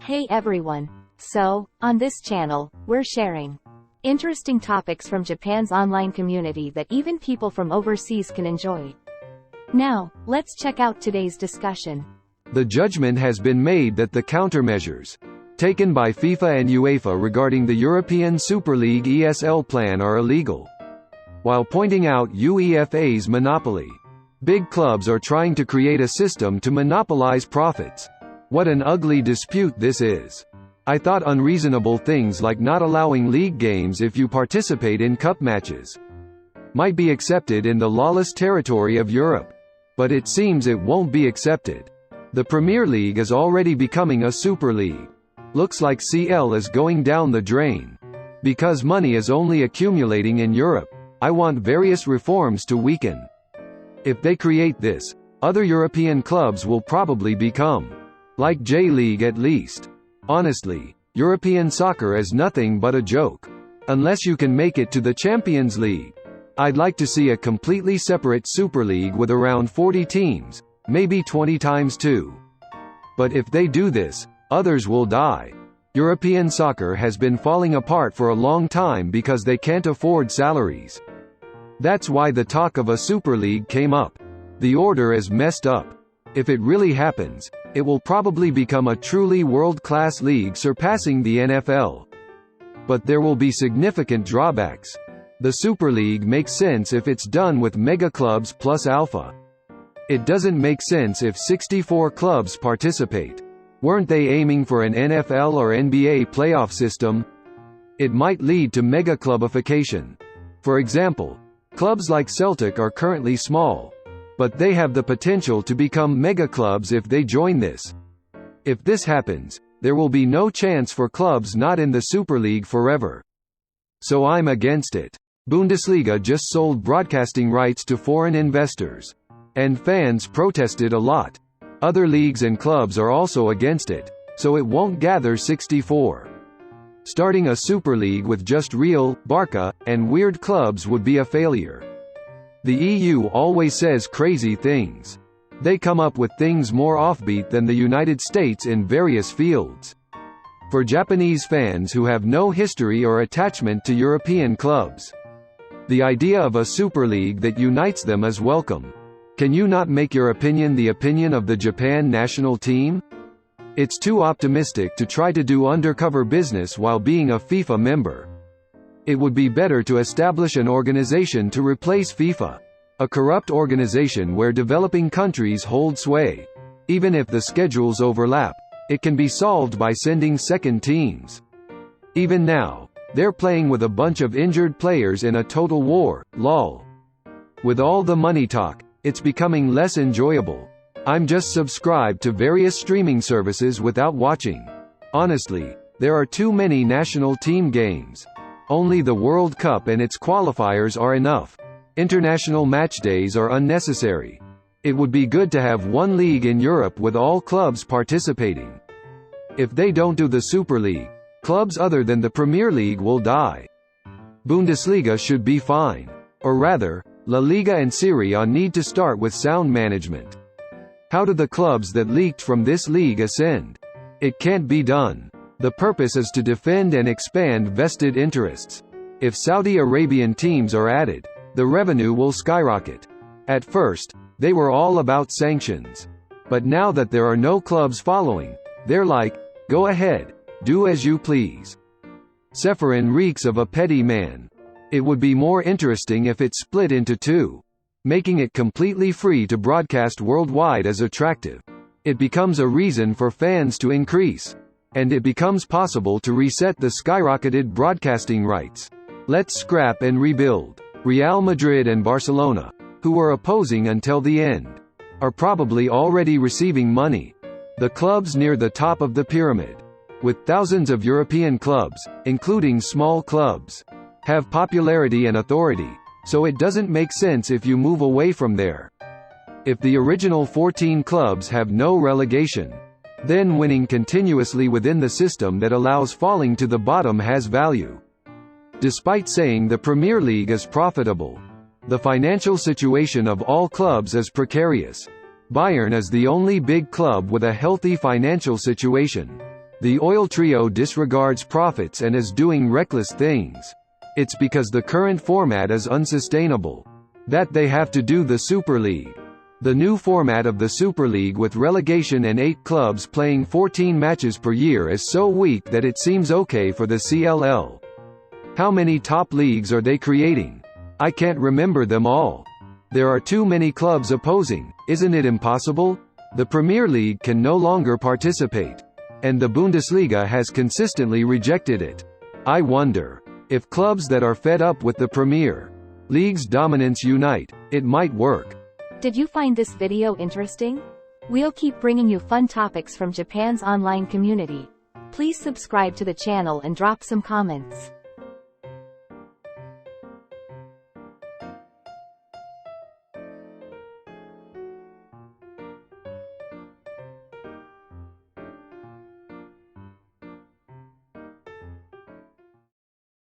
Hey everyone. So, on this channel, we're sharing interesting topics from Japan's online community that even people from overseas can enjoy. Now, let's check out today's discussion. The judgment has been made that the countermeasures taken by FIFA and UEFA regarding the European Super League ESL plan are illegal. While pointing out UEFAs' monopoly, big clubs are trying to create a system to monopolize profits. What an ugly dispute this is. I thought unreasonable things like not allowing league games if you participate in cup matches might be accepted in the lawless territory of Europe. But it seems it won't be accepted. The Premier League is already becoming a Super League. Looks like CL is going down the drain. Because money is only accumulating in Europe, I want various reforms to weaken. If they create this, other European clubs will probably become like J-League at least. Honestly, European soccer is nothing but a joke. Unless you can make it to the Champions League. I'd like to see a completely separate Super League with around 40 teams, maybe 20 times 2. But if they do this, others will die. European soccer has been falling apart for a long time because they can't afford salaries. That's why the talk of a Super League came up. The order is messed up. If it really happens, it will probably become a truly world-class league surpassing the NFL. But there will be significant drawbacks. The Super League makes sense if it's done with mega clubs plus alpha. It doesn't make sense if 64 clubs participate. Weren't they aiming for an NFL or NBA playoff system? It might lead to mega clubification. For example, clubs like Celtic are currently small, but they have the potential to become mega clubs if they join this. If this happens, there will be no chance for clubs not in the Super League forever. So I'm against it. Bundesliga just sold broadcasting rights to foreign investors. And fans protested a lot. Other leagues and clubs are also against it, so it won't gather 64. Starting a Super League with just Real, Barca, and weird clubs would be a failure. The EU always says crazy things. They come up with things more offbeat than the United States in various fields. For Japanese fans who have no history or attachment to European clubs, the idea of a Super League that unites them is welcome. Can you not make your opinion the opinion of the Japan national team? It's too optimistic to try to do undercover business while being a FIFA member. It would be better to establish an organization to replace FIFA. A corrupt organization where developing countries hold sway. Even if the schedules overlap, it can be solved by sending second teams. Even now, they're playing with a bunch of injured players in a total war, lol. With all the money talk, it's becoming less enjoyable. I'm just subscribed to various streaming services without watching. Honestly, there are too many national team games. Only the World Cup and its qualifiers are enough. International match days are unnecessary. It would be good to have one league in Europe with all clubs participating. If they don't do the Super League, clubs other than the Premier League will die. Bundesliga should be fine. Or rather, La Liga and Serie A need to start with sound management. How do the clubs that leaked from this league ascend? It can't be done. The purpose is to defend and expand vested interests. If Saudi Arabian teams are added, the revenue will skyrocket. At first, they were all about sanctions. But now that there are no clubs following, they're like, go ahead, do as you please. Ceferin reeks of a petty man. It would be more interesting if it split into two. Making it completely free to broadcast worldwide is attractive. It becomes a reason for fans to increase. And it becomes possible to reset the skyrocketed broadcasting rights. Let's scrap and rebuild. Real Madrid and Barcelona, who were opposing until the end, are probably already receiving money. The clubs near the top of the pyramid, with thousands of European clubs, including small clubs, have popularity and authority, so it doesn't make sense if you move away from there. If the original 14 clubs have no relegation, then winning continuously within the system that allows falling to the bottom has value. Despite saying the Premier League is profitable, the financial situation of all clubs is precarious. Bayern is the only big club with a healthy financial situation. The oil trio disregards profits and is doing reckless things. It's because the current format is unsustainable that they have to do the Super League. The new format of the Super League with relegation and 8 clubs playing 14 matches per year is so weak that it seems okay for the CLL. How many top leagues are they creating? I can't remember them all. There are too many clubs opposing. Isn't it impossible? The Premier League can no longer participate, and the Bundesliga has consistently rejected it. I wonder if clubs that are fed up with the Premier League's dominance unite, it might work. Did you find this video interesting? We'll keep bringing you fun topics from Japan's online community. Please subscribe to the channel and drop some comments.